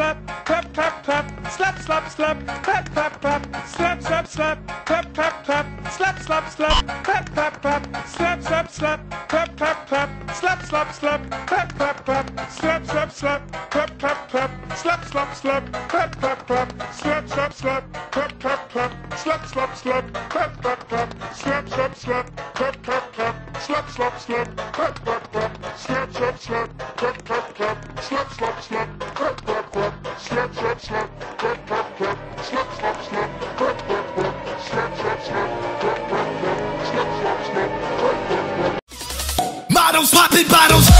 slap, clap, clap, clap, slap, slap, slap, clap, clap, clap, slap, slap, slap, clap, clap, clap, slap, slap, slap, clap, clap, clap, slap, slap, slap, clap, clap, clap, slap, slap, slap, clap, clap, clap, slap, slap, slap, clap, clap, clap, slap, slap, slap, clap, clap, clap, slap, slap, slap, clap, clap, clap, slap, slap, slap, clap, clap, clap, slap, slap, slap, clap, clap, clap, slap, slap, slap, clap, clap, clap, slap, slap, slap, clap, clap, clap, slap, slap, slap, clap, clap, clap, slap, slap, slap, clap, clap, clap, slap, slap, slap, clap, clap, clap, slap, slap, slap, clap, clap, clap, slap, slap, slap, clap, clap, clap. Models popping bottles.